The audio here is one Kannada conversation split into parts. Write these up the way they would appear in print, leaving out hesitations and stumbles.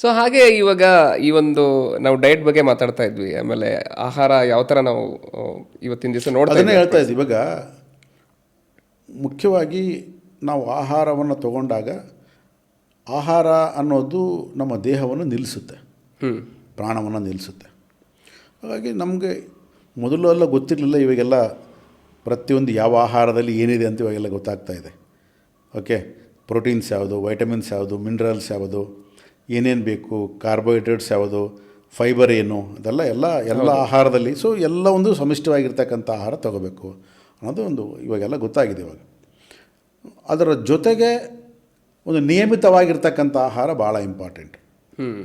ಸೊ ಹಾಗೆ ಇವಾಗ ಈ ಒಂದು ನಾವು ಡಯಟ್ ಬಗ್ಗೆ ಮಾತಾಡ್ತಾ ಇದ್ವಿ, ಆಮೇಲೆ ಆಹಾರ ಯಾವ ಥರ ನಾವು ಇವತ್ತಿನ ದಿವಸ ನೋಡ್ತಾ ಹೇಳ್ತಾ ಇದ್ವಿ. ಇವಾಗ ಮುಖ್ಯವಾಗಿ ನಾವು ಆಹಾರವನ್ನು ತಗೊಂಡಾಗ ಆಹಾರ ಅನ್ನೋದು ನಮ್ಮ ದೇಹವನ್ನು ನಿಲ್ಲಿಸುತ್ತೆ, ಪ್ರಾಣವನ್ನು ನಿಲ್ಲಿಸುತ್ತೆ. ಹಾಗಾಗಿ ನಮಗೆ ಮೊದಲೆಲ್ಲ ಗೊತ್ತಿರಲಿಲ್ಲ, ಇವಾಗೆಲ್ಲ ಪ್ರತಿಯೊಂದು ಯಾವ ಆಹಾರದಲ್ಲಿ ಏನಿದೆ ಅಂತ ಇವಾಗೆಲ್ಲ ಗೊತ್ತಾಗ್ತಾ ಇದೆ. ಓಕೆ, ಪ್ರೋಟೀನ್ಸ್ ಯಾವುದು, ವೈಟಮಿನ್ಸ್ ಯಾವುದು, ಮಿನರಲ್ಸ್ ಯಾವುದು, ಏನೇನು ಬೇಕು, ಕಾರ್ಬೋಹೈಡ್ರೇಟ್ಸ್ ಯಾವುದು, ಫೈಬರ್ ಏನು, ಅದೆಲ್ಲ ಎಲ್ಲ ಆಹಾರದಲ್ಲಿ. ಸೊ ಎಲ್ಲ ಒಂದು ಸಮಿಷ್ಟವಾಗಿರ್ತಕ್ಕಂಥ ಆಹಾರ ತಗೋಬೇಕು ಅನ್ನೋದು ಒಂದು ಇವಾಗೆಲ್ಲ ಗೊತ್ತಾಗಿದೆ. ಇವಾಗ ಅದರ ಜೊತೆಗೆ ಒಂದು ನಿಯಮಿತವಾಗಿರ್ತಕ್ಕಂಥ ಆಹಾರ ಭಾಳ ಇಂಪಾರ್ಟೆಂಟ್.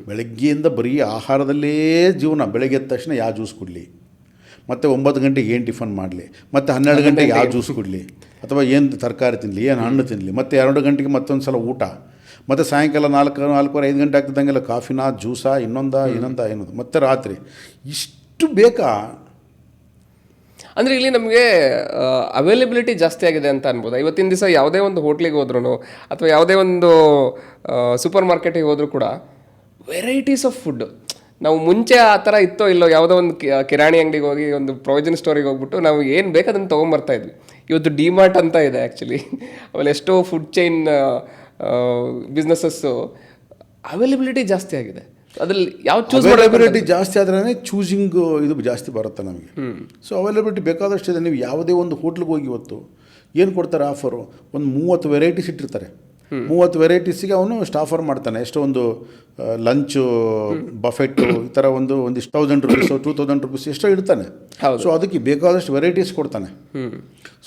ಬೆಳಗ್ಗೆಯಿಂದ ಬರೀ ಆಹಾರದಲ್ಲೇ ಜೀವನ. ಬೆಳಗ್ಗೆ ಎದ್ದ ತಕ್ಷಣ ಯಾವ ಜ್ಯೂಸ್ ಕುಡಲಿ, ಮತ್ತು 9 ಗಂಟೆಗೆ ಏನು ಟಿಫನ್ ಮಾಡಲಿ, ಮತ್ತು 12 ಗಂಟೆಗೆ ಯಾವ ಜ್ಯೂಸ್ ಕುಡಲಿ, ಅಥವಾ ಏನು ತರಕಾರಿ ತಿನ್ನಲಿ, ಏನು ಹಣ್ಣು ತಿನ್ನಲಿ, ಮತ್ತು 2 ಗಂಟೆಗೆ ಮತ್ತೊಂದು ಸಲ ಊಟ, ಮತ್ತು ಸಾಯಂಕಾಲ 4:30 5 ಗಂಟೆ ಆಗ್ತಿದ್ದಂಗೆಲ್ಲ ಕಾಫಿನಾ, ಜ್ಯೂಸಾ, ಇನ್ನೊಂದು, ಮತ್ತು ರಾತ್ರಿ ಇಷ್ಟು ಬೇಕಾ? ಅಂದರೆ ಇಲ್ಲಿ ನಮಗೆ ಅವೈಲಬಿಲಿಟಿ ಜಾಸ್ತಿ ಆಗಿದೆ ಅಂತ ಅನ್ಬೋದು. ಇವತ್ತಿನ ದಿವಸ ಯಾವುದೇ ಒಂದು ಹೋಟ್ಲಿಗೆ ಹೋದ್ರೂ ಅಥವಾ ಯಾವುದೇ ಒಂದು ಸೂಪರ್ ಮಾರ್ಕೆಟಿಗೆ ಹೋದರೂ ಕೂಡ ವೆರೈಟೀಸ್ ಆಫ್ ಫುಡ್. ನಾವು ಮುಂಚೆ ಆ ಥರ ಇತ್ತೋ ಇಲ್ಲೋ, ಯಾವುದೋ ಒಂದು ಕಿರಾಣಿ ಅಂಗಡಿಗೆ ಹೋಗಿ, ಒಂದು ಪ್ರೊವಿಷನ್ ಸ್ಟೋರಿಗೆ ಹೋಗ್ಬಿಟ್ಟು ನಾವು ಏನು ಬೇಕು ಅದನ್ನು ತೊಗೊಂಬರ್ತಾ ಇದ್ವಿ. ಇವತ್ತು ಡಿಮಾರ್ಟ್ ಅಂತ ಇದೆ ಆ್ಯಕ್ಚುಲಿ. ಆಮೇಲೆ ಎಷ್ಟೋ ಫುಡ್ ಚೈನ್ ಬಿಸ್ನೆಸಸ್ಸು ಅವೈಲಬಿಲಿಟಿ ಜಾಸ್ತಿ ಆಗಿದೆ. ಅದ್ರಲ್ಲಿ ಯಾವ ಚೂಸ್ ಅವೈಲಬಿಲಿಟಿ ಜಾಸ್ತಿ ಆದ್ರೇ ಚೂಸಿಂಗ್ ಇದು ಜಾಸ್ತಿ ಬರುತ್ತೆ ನಮಗೆ. ಸೊ ಅವೈಲಬಿಲಿಟಿ ಬೇಕಾದಷ್ಟು ಇದೆ. ನೀವು ಯಾವುದೇ ಒಂದು ಹೋಟ್ಲಿಗೆ ಹೋಗಿ ಇವತ್ತು ಏನು ಕೊಡ್ತಾರೆ ಆಫರು, ಒಂದು 30 ವೆರೈಟೀಸ್ ಇಟ್ಟಿರ್ತಾರೆ. 30 ವೆರೈಟೀಸಿಗೆ ಅವನು ಸ್ಟಾಫರ್ ಮಾಡ್ತಾನೆ. ಎಷ್ಟೋ ಒಂದು ಲಂಚು, ಬಫೆಟ್ಟು, ಈ ಥರ ಒಂದಿಷ್ಟು 1000 ರೂಪೀಸ್ 2000 ರೂಪೀಸ್ ಎಷ್ಟೋ ಇಡ್ತಾನೆ. ಸೊ ಅದಕ್ಕೆ ಬೇಕಾದಷ್ಟು ವೆರೈಟೀಸ್ ಕೊಡ್ತಾನೆ.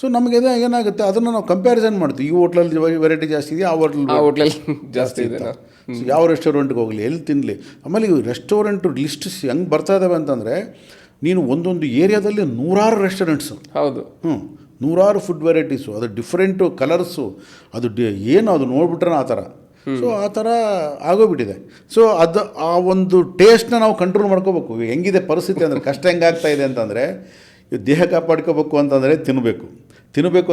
ಸೊ ನಮಗೆ ಏನಾಗುತ್ತೆ, ಅದನ್ನು ನಾವು ಕಂಪ್ಯಾರಿಸನ್ ಮಾಡ್ತೀವಿ. ಈ ಹೋಟ್ಲಲ್ಲಿ ವೆರೈಟಿ ಜಾಸ್ತಿ ಇದೆ, ಆ ಹೋಟ್ಲಲ್ಲಿ ಜಾಸ್ತಿ ಇದೆ. ಸೊ ಯಾವ ರೆಸ್ಟೋರೆಂಟ್ಗೆ ಹೋಗಲಿ, ಎಲ್ಲಿ ತಿನ್ನಲಿ. ಆಮೇಲೆ ಈ ರೆಸ್ಟೋರೆಂಟು ಲಿಸ್ಟ್ ಹೆಂಗೆ ಬರ್ತಾ ಇದ್ದಾವೆ ಅಂತಂದರೆ, ನೀನು ಒಂದೊಂದು ಏರಿಯಾದಲ್ಲಿ 100 ರೆಸ್ಟೋರೆಂಟ್ಸು. ಹೌದು. 100 ಫುಡ್ ವೆರೈಟೀಸು, ಅದು ಡಿಫ್ರೆಂಟು ಕಲರ್ಸು, ಅದು ಏನು ಅದು ನೋಡ್ಬಿಟ್ರೆ ಆ ಥರ. ಸೊ ಆ ಥರ ಆಗೋಗ್ಬಿಟ್ಟಿದೆ. ಸೊ ಆ ಒಂದು ಟೇಸ್ಟ್ನ ನಾವು ಕಂಟ್ರೋಲ್ ಮಾಡ್ಕೋಬೇಕು. ಹೆಂಗಿದೆ ಪರಿಸ್ಥಿತಿ ಅಂದರೆ, ಕಷ್ಟ ಹೆಂಗಾಗ್ತಾ ಇದೆ ಅಂತಂದರೆ, ದೇಹ ಕಾಪಾಡ್ಕೋಬೇಕು ಅಂತಂದರೆ ತಿನ್ನಬೇಕು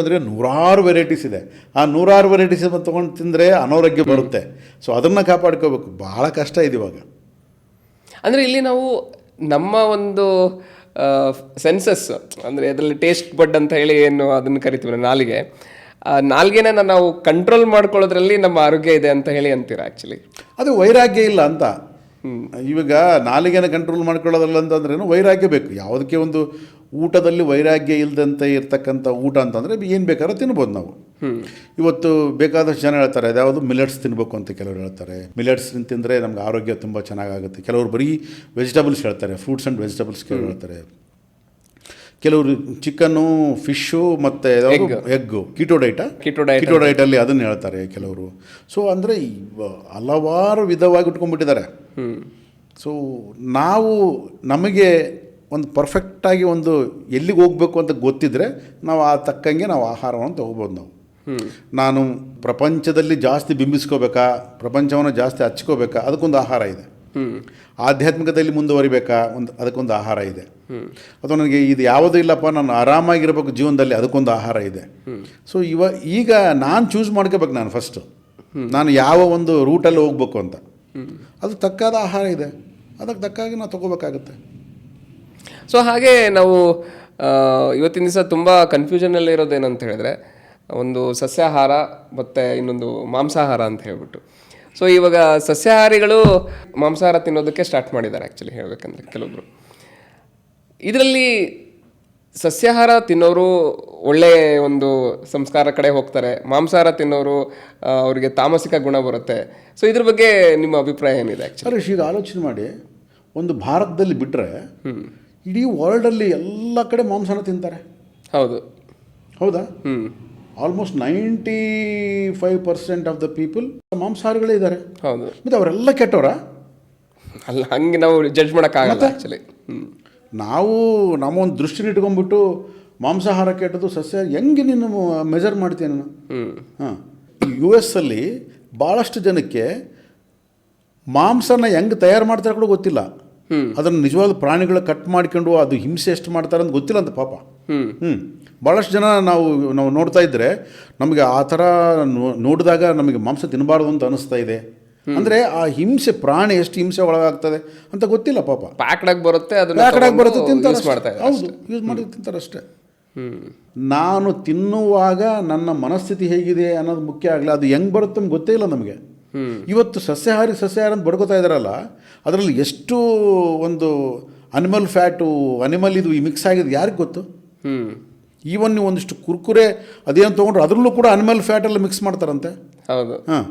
ಅಂದರೆ 100 ವೆರೈಟೀಸ್ ಇದೆ. ಆ 100 ವೆರೈಟೀಸ್ ತೊಗೊಂಡು ತಿಂದರೆ ಅನಾರೋಗ್ಯ ಬರುತ್ತೆ. ಸೊ ಅದನ್ನು ಕಾಪಾಡ್ಕೋಬೇಕು. ಭಾಳ ಕಷ್ಟ ಇದೆ ಇವಾಗ. ಅಂದರೆ ಇಲ್ಲಿ ನಾವು ನಮ್ಮ ಒಂದು ಸೆನ್ಸಸ್, ಅಂದರೆ ಅದರಲ್ಲಿ ಟೇಸ್ಟ್ ಬಡ್ ಅಂತ ಹೇಳಿ ಏನು ಅದನ್ನು ಕರಿತೀವಿ, ನಾಲ್ಗೆನ ನಾವು ಕಂಟ್ರೋಲ್ ಮಾಡ್ಕೊಳ್ಳೋದ್ರಲ್ಲಿ ನಮ್ಮ ಆರೋಗ್ಯ ಇದೆ ಅಂತ ಹೇಳಿ ಅಂತೀರಾ? ಆ್ಯಕ್ಚುಲಿ ಅದು ವೈರಾಗ್ಯ ಇಲ್ಲ ಅಂತ. ಇವಾಗ ನಾಲಿಗೆನ ಕಂಟ್ರೋಲ್ ಮಾಡ್ಕೊಳ್ಳೋದಲ್ಲ ಅಂತಂದ್ರೇನು, ವೈರಾಗ್ಯ ಬೇಕು. ಯಾವುದಕ್ಕೆ ಒಂದು ಊಟದಲ್ಲಿ ವೈರಾಗ್ಯ ಇಲ್ಲದಂತೆ ಇರ್ತಕ್ಕಂಥ ಊಟ ಅಂತಂದರೆ ಏನು ಬೇಕಾದ್ರೂ ತಿನ್ಬೋದು ನಾವು. ಇವತ್ತು ಬೇಕಾದಷ್ಟು ಜನ ಹೇಳ್ತಾರೆ ಅದ್ಯಾವುದು ಮಿಲೆಟ್ಸ್ ತಿನ್ನಬೇಕು ಅಂತ ಕೆಲವರು ಹೇಳ್ತಾರೆ. ಮಿಲೆಟ್ಸ್ ತಿಂದರೆ ನಮ್ಗೆ ಆರೋಗ್ಯ ತುಂಬ ಚೆನ್ನಾಗಾಗುತ್ತೆ. ಕೆಲವರು ಬರೀ ವೆಜಿಟಬಲ್ಸ್ ಹೇಳ್ತಾರೆ, ಫ್ರೂಟ್ಸ್ ಆ್ಯಂಡ್ ವೆಜಿಟಬಲ್ಸ್ ಕೆಲವರು ಹೇಳ್ತಾರೆ. ಕೆಲವರು ಚಿಕನ್ನು, ಫಿಶ್ಶು ಮತ್ತು ಎಗ್ಗು, ಕೀಟೋ ಡೈಟಲ್ಲಿ ಅದನ್ನು ಹೇಳ್ತಾರೆ ಕೆಲವರು. ಸೊ ಅಂದರೆ ಹಲವಾರು ವಿಧವಾಗಿ ಇಟ್ಕೊಂಡ್ಬಿಟ್ಟಿದ್ದಾರೆ. ಸೊ ನಮಗೆ ಒಂದು ಪರ್ಫೆಕ್ಟಾಗಿ ಒಂದು ಎಲ್ಲಿಗೆ ಹೋಗಬೇಕು ಅಂತ ಗೊತ್ತಿದ್ದರೆ ನಾವು ಆ ತಕ್ಕಂಗೆ ನಾವು ಆಹಾರವನ್ನು ತೊಗೋಬೋದು. ನಾನು ಪ್ರಪಂಚದಲ್ಲಿ ಜಾಸ್ತಿ ಬಿಂಬಿಸ್ಕೋಬೇಕಾ, ಪ್ರಪಂಚವನ್ನು ಜಾಸ್ತಿ ಹಚ್ಕೋಬೇಕಾ, ಅದಕ್ಕೊಂದು ಆಹಾರ ಇದೆ. ಆಧ್ಯಾತ್ಮಿಕದಲ್ಲಿ ಮುಂದುವರಿಬೇಕಾ, ಅದಕ್ಕೊಂದು ಆಹಾರ ಇದೆ. ಅಥವಾ ನನಗೆ ಇದು ಯಾವುದೂ ಇಲ್ಲಪ್ಪ, ನಾನು ಆರಾಮಾಗಿರ್ಬೇಕು ಜೀವನದಲ್ಲಿ, ಅದಕ್ಕೊಂದು ಆಹಾರ ಇದೆ. ಸೊ ಈಗ ನಾನು ಚೂಸ್ ಮಾಡ್ಕೋಬೇಕು. ನಾನು ಫಸ್ಟು ನಾನು ಯಾವ ಒಂದು ರೂಟಲ್ಲಿ ಹೋಗ್ಬೇಕು ಅಂತ, ಅದಕ್ಕೆ ತಕ್ಕಾದ ಆಹಾರ ಇದೆ, ಅದಕ್ಕೆ ತಕ್ಕಾಗಿ ನಾವು ತೊಗೋಬೇಕಾಗತ್ತೆ. ಸೊ ಹಾಗೆ ನಾವು ಇವತ್ತಿನ ದಿವಸ ತುಂಬ ಕನ್ಫ್ಯೂಷನಲ್ಲಿ ಇರೋದೇನಂತ ಹೇಳಿದ್ರೆ, ಒಂದು ಸಸ್ಯಾಹಾರ ಮತ್ತು ಇನ್ನೊಂದು ಮಾಂಸಾಹಾರ ಅಂತ ಹೇಳ್ಬಿಟ್ಟು. ಸೊ ಇವಾಗ ಸಸ್ಯಾಹಾರಿಗಳು ಮಾಂಸಾಹಾರ ತಿನ್ನೋದಕ್ಕೆ ಸ್ಟಾರ್ಟ್ ಮಾಡಿದ್ದಾರೆ ಆ್ಯಕ್ಚುಲಿ ಹೇಳಬೇಕಂದ್ರೆ ಕೆಲವೊಬ್ಬರು. ಇದರಲ್ಲಿ ಸಸ್ಯಾಹಾರ ತಿನ್ನೋರು ಒಳ್ಳೆಯ ಒಂದು ಸಂಸ್ಕಾರ ಕಡೆ ಹೋಗ್ತಾರೆ, ಮಾಂಸಾಹಾರ ತಿನ್ನೋರು ಅವರಿಗೆ ತಾಮಸಿಕ ಗುಣ ಬರುತ್ತೆ. ಸೊ ಇದ್ರ ಬಗ್ಗೆ ನಿಮ್ಮ ಅಭಿಪ್ರಾಯ ಏನಿದೆ? ಆ್ಯಕ್ಚುಲಿ ಈಗ ಆಲೋಚನೆ ಮಾಡಿ, ಒಂದು ಭಾರತದಲ್ಲಿ ಬಿಟ್ಟರೆ ಇಡೀ ವರ್ಲ್ಡಲ್ಲಿ ಎಲ್ಲ ಕಡೆ ಮಾಂಸನ ತಿಂತಾರೆ. ಹೌದಾ? ಆಲ್ಮೋಸ್ಟ್ 95% ಆಫ್ ದ ಪೀಪಲ್ ಮಾಂಸಾಹಾರಿಗಳೇ ಇದ್ದಾರೆ. ಹೌದು. ಮತ್ತು ಅವರೆಲ್ಲ ಕೆಟ್ಟವರ ಅಲ್ಲ, ಹಂಗೆ ನಾವು ಜಡ್ಜ್ ಮಾಡೋಕ್ಕಾಗಲ್ಲ ಆ್ಯಕ್ಚುಲಿ. ನಮ್ಮೊಂದು ದೃಷ್ಟಿನ ಇಟ್ಕೊಂಡ್ಬಿಟ್ಟು ಮಾಂಸಾಹಾರ ಕೆಟ್ಟದ್ದು, ಸಸ್ಯ ಹೆಂಗೆ ನೀನು ಮೆಜರ್ ಮಾಡ್ತೀಯ ನಾನು? US ಅಲ್ಲಿ ಭಾಳಷ್ಟು ಜನಕ್ಕೆ ಮಾಂಸನ ಹೆಂಗೆ ತಯಾರು ಮಾಡ್ತಾರೆ ಕೂಡ ಗೊತ್ತಿಲ್ಲ. ಅದನ್ನು ನಿಜವಾದ ಪ್ರಾಣಿಗಳ ಕಟ್ ಮಾಡ್ಕೊಂಡು ಅದು ಹಿಂಸೆ ಎಷ್ಟು ಮಾಡ್ತಾರೆ ಅಂತ ಗೊತ್ತಿಲ್ಲ ಅಂತ ಪಾಪ. ಭಾಳಷ್ಟು ಜನ ನಾವು ನೋಡ್ತಾ ಇದ್ದರೆ ನಮಗೆ ಆ ಥರ ನೋಡಿದಾಗ ನಮಗೆ ಮಾಂಸ ತಿನ್ನಬಾರ್ದು ಅಂತ ಅನ್ನಿಸ್ತಾ ಇದೆ. ಅಂದರೆ ಆ ಹಿಂಸೆ, ಪ್ರಾಣಿ ಎಷ್ಟು ಹಿಂಸೆ ಒಳಗಾಗ್ತದೆ ಅಂತ ಗೊತ್ತಿಲ್ಲ ಪಾಪ. ಪ್ಯಾಕ್ಡ್ ಆಗಿ ಬರುತ್ತೆ, ಅದನ್ನ ಪ್ಯಾಕೆಟಾಗಿ ಬರುತ್ತೆ, ತಿಂತಾರೆ ಯೂಸ್ ಮಾಡ್ತಾ ಇದ್ದಾರೆ. ಹೌದು, ಯೂಸ್ ಮಾಡಿ ತಿಂತಾರಷ್ಟೇ. ನಾನು ತಿನ್ನುವಾಗ ನನ್ನ ಮನಸ್ಥಿತಿ ಹೇಗಿದೆ ಅನ್ನೋದು ಮುಖ್ಯ ಆಗಲಿ. ಅದು ಹೆಂಗೆ ಬರುತ್ತೆ ನಮ್ಗೆ ಗೊತ್ತೇ ಇಲ್ಲ ನಮಗೆ. ಇವತ್ತು ಸಸ್ಯಾಹಾರಿ ಅಂತ ಬಡ್ಕೋತಾ ಇದ್ದಾರಲ್ಲ, ಅದರಲ್ಲಿ ಎಷ್ಟು ಒಂದು ಅನಿಮಲ್ ಫ್ಯಾಟು, ಅನಿಮಲ್ ಇದು ಮಿಕ್ಸ್ ಆಗಿದೆ ಯಾರಿಗೆ ಗೊತ್ತು? ಈವನ್ ನೀವು ಒಂದಿಷ್ಟು ಕುರ್ಕುರೆ ಅದೇನು ತೊಗೊಂಡ್ರೆ ಅದರಲ್ಲೂ ಕೂಡ ಅನಿಮಲ್ ಫ್ಯಾಟ್ ಎಲ್ಲ ಮಿಕ್ಸ್ ಮಾಡ್ತಾರಂತೆ. ಹೌದು, ಹಾಂ,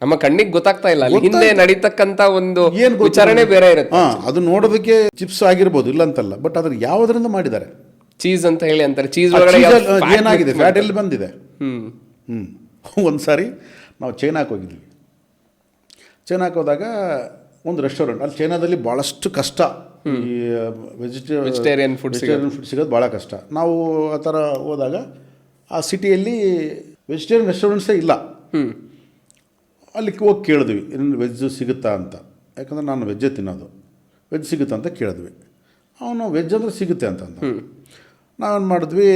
ನಮ್ಮ ಕಣ್ಣಿಗೆ ಗೊತ್ತಾಗ್ತಾ ಇಲ್ಲ, ಹಿಂದೆ ನಡೀತಕ್ಕಂತ ಒಂದು ಏನು ವಿಚಾರಣೆ ಬೇರೆ ಇರುತ್ತೆ. ಹಾಂ, ಅದು ನೋಡೋದಕ್ಕೆ ಚಿಪ್ಸ್ ಆಗಿರ್ಬೋದು, ಇಲ್ಲ ಅಂತಲ್ಲ, ಬಟ್ ಅದ್ರ ಯಾವುದರಿಂದ ಮಾಡಿದ್ದಾರೆ? ಚೀಸ್ ಅಂತ ಹೇಳಿ ಅಂತಾರೆ. ಚೀಸ್ ಒಳಗಡೆ ಏನಾಗಿದೆ, ಫ್ಯಾಟ್ ಎಲ್ಲಿ ಬಂದಿದೆ? ಒಂದು ಸಾರಿ ನಾವು ಚೈನಾಕ್ಕೆ ಹೋಗಿದ್ವಿ. ಚೈನಾಕ್ಕೆ ಹೋದಾಗ ಒಂದು ರೆಸ್ಟೋರೆಂಟ್, ಅಲ್ಲಿ ಚೈನಾದಲ್ಲಿ ಭಾಳಷ್ಟು ಕಷ್ಟ ಈ ವೆಜಿಟೇರಿಯನ್ ಫುಡ್ ಸಿಗೋದು ಭಾಳ ಕಷ್ಟ. ನಾವು ಆ ಥರ ಹೋದಾಗ ಆ ಸಿಟಿಯಲ್ಲಿ ವೆಜಿಟೇರಿಯನ್ ರೆಸ್ಟೋರೆಂಟ್ಸೇ ಇಲ್ಲ. ಅಲ್ಲಿ ಹೋಗಿ ಕೇಳಿದ್ವಿ, ಏನು ವೆಜ್ ಸಿಗುತ್ತಾ ಅಂತ. ಯಾಕಂದರೆ ನಾನು ವೆಜ್ಜೇ ತಿನ್ನೋದು. ವೆಜ್ ಸಿಗುತ್ತಾ ಅಂತ ಕೇಳಿದ್ವಿ. ಅವನು ವೆಜ್ ಅಂದರೆ ಸಿಗುತ್ತೆ ಅಂತ ನಾವೇನು ಮಾಡಿದ್ವಿ,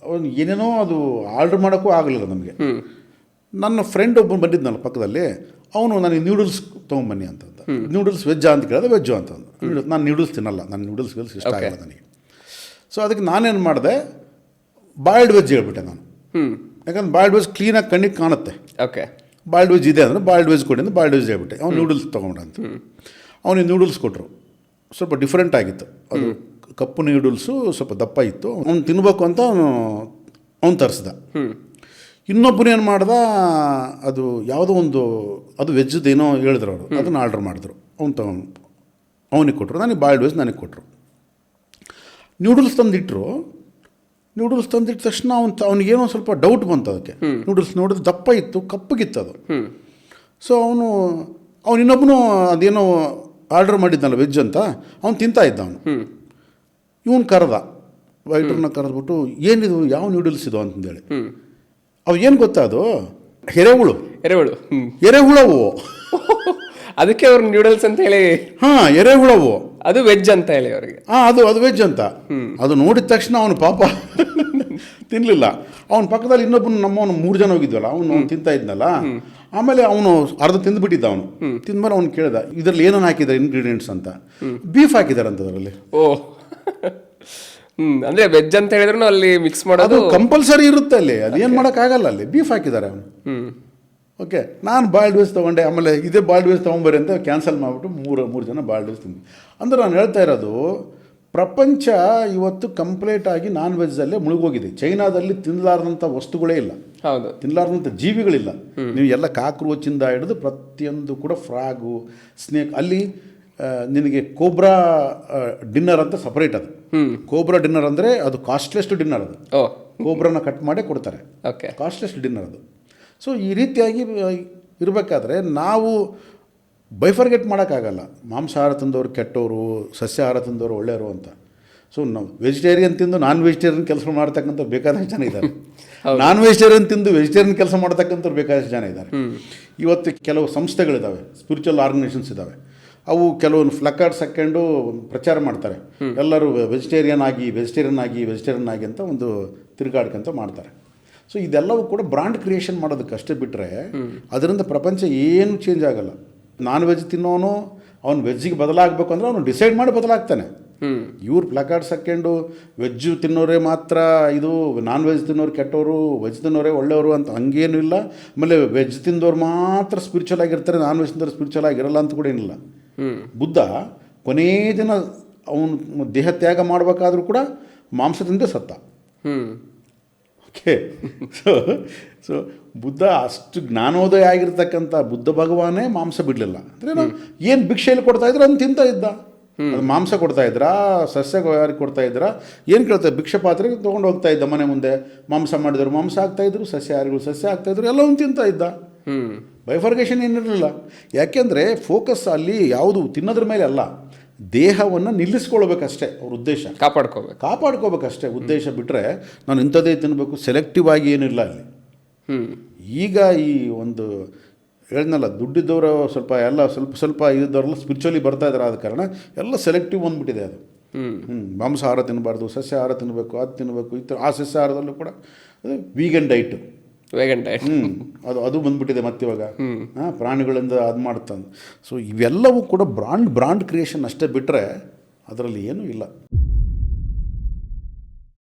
ಅವನು ಏನೇನೋ ಅದು ಆರ್ಡ್ರ್ ಮಾಡೋಕ್ಕೂ ಆಗಲಿಲ್ಲ ನಮಗೆ. ನನ್ನ ಫ್ರೆಂಡ್ ಒಬ್ಬನು ಬಂದಿದ್ನಲ್ಲ ಪಕ್ಕದಲ್ಲಿ, ಅವನು ನನಗೆ ನ್ಯೂಡಲ್ಸ್ ತೊಗೊಂಬನ್ನಿ ಅಂತಂದ. ನ್ಯೂಡಲ್ಸ್ ವೆಜ್ಜಾ ಅಂತ ಕೇಳಿದೆ, ವೆಜ್ಜು ಅಂತಂದು. ನಾನು ನ್ಯೂಡಲ್ಸ್ ತಿನ್ನಲ್ಲ, ನಾನು ನ್ಯೂಡಲ್ಸ್ ಇಷ್ಟ ಆಗಲ್ಲ ನನಗೆ. ಸೊ ಅದಕ್ಕೆ ನಾನೇನು ಮಾಡಿದೆ, ಬಾಯ್ಲ್ಡ್ ವೆಜ್ ಹೇಳ್ಬಿಟ್ಟೆ ನಾನು. ಯಾಕಂದ್ರೆ ಬಾಯ್ಲ್ಡ್ ವೆಜ್ ಕ್ಲೀನಾಗಿ ಕಣ್ಣಿಗೆ ಕಾಣುತ್ತೆ. ಓಕೆ, ಬಾಯ್ಲ್ಡ್ ವೆಜ್ ಇದೆ ಅಂದರೆ ಬಾಯ್ಲ್ಡ್ ವೆಜ್ ಕೊಡಿ ಅಂತ ಬಾಯ್ಲ್ಡ್ ವೆಜ್ ಹೇಳ್ಬಿಟ್ಟೆ. ಅವ್ನು ನ್ಯೂಡಲ್ಸ್ ತೊಗೊಂಡ ಅಂತ. ಅವನಿಗೆ ನ್ಯೂಡಲ್ಸ್ ಕೊಟ್ಟರು. ಸ್ವಲ್ಪ ಡಿಫ್ರೆಂಟ್ ಆಗಿತ್ತು ಅದು. ಕಪ್ಪು ನ್ಯೂಡಲ್ಸು ಸ್ವಲ್ಪ ದಪ್ಪ ಇತ್ತು. ಅವ್ನು ತಿನ್ನಬೇಕು ಅಂತ ಅವ್ನು ತರಿಸ್ದ. ಇನ್ನೊಬ್ಬರು ಏನು ಮಾಡ್ದ, ಅದು ಯಾವುದೋ ಒಂದು ಅದು ವೆಜ್ಜದ್ದು ಏನೋ ಹೇಳಿದ್ರು ಅವರು, ಅದನ್ನು ಆರ್ಡ್ರ್ ಮಾಡಿದ್ರು. ಅವನಿಗೆ ಕೊಟ್ಟರು, ನನಗೆ ಬಾಯ್ಲ್ಡ್ ವೆಜ್ ನನಗೆ ಕೊಟ್ಟರು. ನ್ಯೂಡಲ್ಸ್ ತಂದಿಟ್ಟರು. ನ್ಯೂಡಲ್ಸ್ ತಂದಿಟ್ಟ ತಕ್ಷಣ ಅವನಿಗೇನೋ ಸ್ವಲ್ಪ ಡೌಟ್ ಬಂತು ಅದಕ್ಕೆ. ನ್ಯೂಡಲ್ಸ್ ನೋಡಿದ್ರೆ ದಪ್ಪ ಇತ್ತು, ಕಪ್ಪಗಿತ್ತು ಅದು. ಸೊ ಅವನು ಇನ್ನೊಬ್ಬನು ಅದೇನೋ ಆರ್ಡ್ರ್ ಮಾಡಿದ್ನಲ್ಲ ವೆಜ್ ಅಂತ, ಅವ್ನು ತಿಂತಾ ಇದ್ದ. ಇವನು ಕರೆದ, ವೈಟ್ರನ್ನ ಕರೆದ್ಬಿಟ್ಟು, ಏನಿದು, ಯಾವ ನ್ಯೂಡಲ್ಸ್ ಇದು ಅಂತಂದೇಳಿ. ಅವು ಏನು ಗೊತ್ತಾ, ಅದು ಎರೆಹುಳವು. ಅದಕ್ಕೆ ಅವ್ರು ನ್ಯೂಡಲ್ಸ್ ಅಂತ ಹೇಳಿ. ಹಾಂ, ಎರೆಹುಳವು, ಅದು ವೆಜ್ ಅಂತ ಹೇಳಿ ಅವರಿಗೆ. ಹಾಂ, ಅದು ವೆಜ್ ಅಂತ. ಅದು ನೋಡಿದ ತಕ್ಷಣ ಅವನು ಪಾಪ ತಿನ್ನಲಿಲ್ಲ. ಅವನ ಪಕ್ಕದಲ್ಲಿ ಇನ್ನೊಬ್ಬನು, ನಮ್ಮವನು 3 ಜನ ಹೋಗಿದ್ವಲ್ಲ, ಅವನು ತಿಂತಾ ಇದ್ನಲ್ಲ. ಆಮೇಲೆ ಅವನು ಅರ್ಧ ತಿಂದುಬಿಟ್ಟಿದ್ದ. ಅವನು ತಿಂದ್ಮೇಲೆ ಅವ್ನು ಕೇಳ್ದ, ಇದರಲ್ಲಿ ಏನನ್ನು ಹಾಕಿದ್ದಾರೆ ಇಂಗ್ರೀಡಿಯೆಂಟ್ಸ್ ಅಂತ. ಬೀಫ್ ಹಾಕಿದ್ದಾರೆ ಅಂತ ಅದರಲ್ಲಿ. ಅಂದ್ರೆ ವೆಜ್ ಅಂತ ಹೇಳಿದ್ರು ಅಲ್ಲಿ ಮಿಕ್ಸ್ ಮಾಡೋದು ಕಂಪಲ್ಸರಿ ಇರುತ್ತೆ ಅಲ್ಲಿ, ಅದೇನು ಮಾಡೋಕ್ಕಾಗಲ್ಲ. ಅಲ್ಲಿ ಬೀಫ್ ಹಾಕಿದ್ದಾರೆ ಅವನು. ಓಕೆ, ನಾನು ಬಾಯ್ಲ್ಡ್ ವೆಜ್ ತೊಗೊಂಡೆ. ಆಮೇಲೆ ಇದೇ ಬಾಯ್ಲ್ಡ್ ವೆಜ್ ತೊಗೊಂಬರಿ ಅಂತ ಕ್ಯಾನ್ಸಲ್ ಮಾಡಿಬಿಟ್ಟು ಮೂರು ಜನ ಬಾಯ್ಲ್ಡ್ ವೆಜ್ ತಿಂದ್ವಿ. ಅಂದರೆ ನಾನು ಹೇಳ್ತಾ ಇರೋದು, ಪ್ರಪಂಚ ಇವತ್ತು ಕಂಪ್ಲೀಟ್ ಆಗಿ ನಾನ್ ವೆಜ್ಜಲ್ಲೇ ಮುಳುಗೋಗಿದೆ. ಚೈನಾದಲ್ಲಿ ತಿನ್ನಲಾರ್ದಂಥ ವಸ್ತುಗಳೇ ಇಲ್ಲ. ಹೌದು, ತಿನ್ನಲಾರ್ದಂಥ ಜೀವಿಗಳಿಲ್ಲ. ನೀವು ಎಲ್ಲ ಕಾಕ್ರೋಚಿಂದ ಹಿಡಿದು ಪ್ರತಿಯೊಂದು ಕೂಡ ಫ್ರಾಗು, ಸ್ನೇಕ್. ಅಲ್ಲಿ ನಿನಗೆ ಕೋಬ್ರಾ ಡಿನ್ನರ್ ಅಂತ ಸಪ್ರೇಟ್. ಅದು ಕೋಬ್ರಾ ಡಿನ್ನರ್ ಅಂದರೆ ಅದು ಕಾಸ್ಟ್ಲೆಸ್ಟ್ ಡಿನ್ನರ್. ಅದು ಕೋಬ್ರಾನ ಕಟ್ ಮಾಡೇ ಕೊಡ್ತಾರೆ. ಕಾಸ್ಟ್ಲೆಸ್ಟ್ ಡಿನ್ನರ್ ಅದು. ಸೊ ಈ ರೀತಿಯಾಗಿ ಇರಬೇಕಾದ್ರೆ ನಾವು ಬೈಫರ್ಗೆಟ್ ಮಾಡೋಕ್ಕಾಗಲ್ಲ. ಮಾಂಸಾಹಾರ ತಿಂದವರು ಕೆಟ್ಟವರು, ಸಸ್ಯಾಹಾರ ತಿಂದವರು ಒಳ್ಳೆಯವರು ಅಂತ. ಸೊ ನಾವು ವೆಜಿಟೇರಿಯನ್ ತಿಂದು ನಾನ್ ವೆಜಿಟೇರಿಯನ್ ಕೆಲಸ ಮಾಡ್ತಕ್ಕಂಥವ್ರು ಬೇಕಾದಷ್ಟು ಜನ ಇದ್ದಾರೆ. ನಾನ್ ವೆಜಿಟೇರಿಯನ್ ತಿಂದು ವೆಜಿಟೇರಿಯನ್ ಕೆಲಸ ಮಾಡ್ತಕ್ಕಂಥವ್ರು ಬೇಕಾದಷ್ಟು ಜನ ಇದ್ದಾರೆ. ಇವತ್ತು ಕೆಲವು ಸಂಸ್ಥೆಗಳಿದ್ದಾವೆ, ಸ್ಪಿರಿಚುವಲ್ ಆರ್ಗನೈಸೇಷನ್ಸ್ ಇದ್ದಾವೆ. ಅವು ಕೆಲವೊಂದು ಫ್ಲಕಾರ್ಡ್ಸ್ ಹಾಕ್ಕೊಂಡು ಪ್ರಚಾರ ಮಾಡ್ತಾರೆ, ಎಲ್ಲರೂ ವೆಜಿಟೇರಿಯನ್ ಆಗಿ ಅಂತ ಒಂದು ತಿರುಗಾಡ್ಕಂತ ಮಾಡ್ತಾರೆ. ಸೊ ಇದೆಲ್ಲವೂ ಕೂಡ ಬ್ರಾಂಡ್ ಕ್ರಿಯೇಷನ್ ಮಾಡೋದಕ್ಕಷ್ಟೇ ಬಿಟ್ಟರೆ ಅದರಿಂದ ಪ್ರಪಂಚ ಏನು ಚೇಂಜ್ ಆಗಲ್ಲ. ನಾನ್ ವೆಜ್ ತಿನ್ನೋನು ಅವ್ನು ವೆಜ್ಜಿಗೆ ಬದಲಾಗಬೇಕು ಅಂದರೆ ಅವನು ಡಿಸೈಡ್ ಮಾಡಿ ಬದಲಾಗ್ತಾನೆ. ಇವ್ರು ಪ್ಲಕಾರ್ಡ್ಸ್ ಹಾಕ್ಕೊಂಡು ವೆಜ್ಜು ತಿನ್ನೋರೇ ಮಾತ್ರ ಇದು, ನಾನ್ ವೆಜ್ ತಿನ್ನೋರು ಕೆಟ್ಟವರು, ವೆಜ್ ತಿನ್ನೋರೇ ಒಳ್ಳೆಯವರು ಅಂತ ಹಂಗೇನು ಇಲ್ಲ. ಆಮೇಲೆ ವೆಜ್ ತಿಂದವ್ರು ಮಾತ್ರ ಸ್ಪಿರಿಚುವಲ್ ಆಗಿರ್ತಾರೆ, ನಾನ್ ವೆಜ್ ತಿಂದವ್ರು ಸ್ಪಿರಿಚುವಲ್ ಆಗಿರಲ್ಲ ಅಂತ ಕೂಡ ಏನಿಲ್ಲ. ಬುದ್ಧ ಕೊನೇ ದಿನ ಅವನು ದೇಹ ತ್ಯಾಗ ಮಾಡಬೇಕಾದ್ರೂ ಕೂಡ ಮಾಂಸದಿಂದ ಸತ್ತ. ಓಕೆ, ಸೊ ಬುದ್ಧ ಅಷ್ಟು ಜ್ಞಾನೋದಯ ಆಗಿರ್ತಕ್ಕಂಥ ಬುದ್ಧ ಭಗವಾನೇ ಮಾಂಸ ಬಿಡಲಿಲ್ಲ. ಅಂದರೆ ನಾವು ಏನು ಭಿಕ್ಷೆಯಲ್ಲಿ ಕೊಡ್ತಾ ಇದ್ರು ಅದನ್ನು ತಿಂತಾ ಇದ್ದ. ಅದು ಮಾಂಸ ಕೊಡ್ತಾ ಇದ್ರಾ, ಸಸ್ಯ ಯಾರಿಗೆ ಕೊಡ್ತಾ ಇದ್ರಾ, ಏನು ಕೇಳ್ತಾರೆ, ಭಿಕ್ಷೆ ಪಾತ್ರೆಗೆ ತೊಗೊಂಡು ಹೋಗ್ತಾ ಇದ್ದ. ಮನೆ ಮುಂದೆ ಮಾಂಸ ಮಾಡಿದ್ರು ಮಾಂಸ ಆಗ್ತಾಯಿದ್ರು, ಸಸ್ಯಾಹಾರಿಗಳು ಸಸ್ಯ ಆಗ್ತಾಯಿದ್ರು, ಎಲ್ಲವೂ ತಿಂತಾ ಇದ್ದ. ಬೈಫರ್ಗೇಷನ್ ಏನಿರಲಿಲ್ಲ. ಯಾಕೆಂದರೆ ಫೋಕಸ್ ಅಲ್ಲಿ ಯಾವುದು ತಿನ್ನೋದ್ರ ಮೇಲೆ ಅಲ್ಲ, ದೇಹವನ್ನು ನಿಲ್ಲಿಸ್ಕೊಳ್ಬೇಕಷ್ಟೇ ಅವ್ರ ಉದ್ದೇಶ. ಕಾಪಾಡ್ಕೋಬೇಕಷ್ಟೇ ಉದ್ದೇಶ. ಬಿಟ್ಟರೆ ನಾನು ಇಂಥದ್ದೇ ತಿನ್ನಬೇಕು ಸೆಲೆಕ್ಟಿವ್ ಆಗಿ ಏನಿಲ್ಲ ಅಲ್ಲಿ. ಈಗ ಈ ಒಂದು ಹೇಳಿದ್ನಲ್ಲ, ದುಡ್ಡಿದ್ದವರು ಸ್ವಲ್ಪ ಇದ್ದವರೆಲ್ಲ ಸ್ಪಿರಿಚುವಲಿ ಬರ್ತಾ ಇದ್ದಾರೆ. ಆದ ಕಾರಣ ಎಲ್ಲ ಸೆಲೆಕ್ಟಿವ್ ಬಂದುಬಿಟ್ಟಿದೆ ಅದು. ಮಾಂಸಾಹಾರ ತಿನ್ನಬಾರ್ದು, ಸಸ್ಯಾಹಾರ ತಿನ್ನಬೇಕು, ಅದು ತಿನ್ನಬೇಕು, ಆ ಸಸ್ಯಾಹಾರದಲ್ಲೂ ಕೂಡ ಅದು ವೀಗನ್ ಡೈಟು. Vegan diet. ಅದು ಬಂದ್ಬಿಟ್ಟಿದೆ ಮತ್ತೆ ಇವಾಗ. ಪ್ರಾಣಿಗಳಿಂದ ಅದು ಮಾಡ್ತಾನೆ. ಸೊ ಇವೆಲ್ಲವೂ ಕೂಡ ಬ್ರಾಂಡ್ ಕ್ರಿಯೇಷನ್ ಅಷ್ಟೇ ಬಿಟ್ಟರೆ ಅದರಲ್ಲಿ ಏನೂ ಇಲ್ಲ.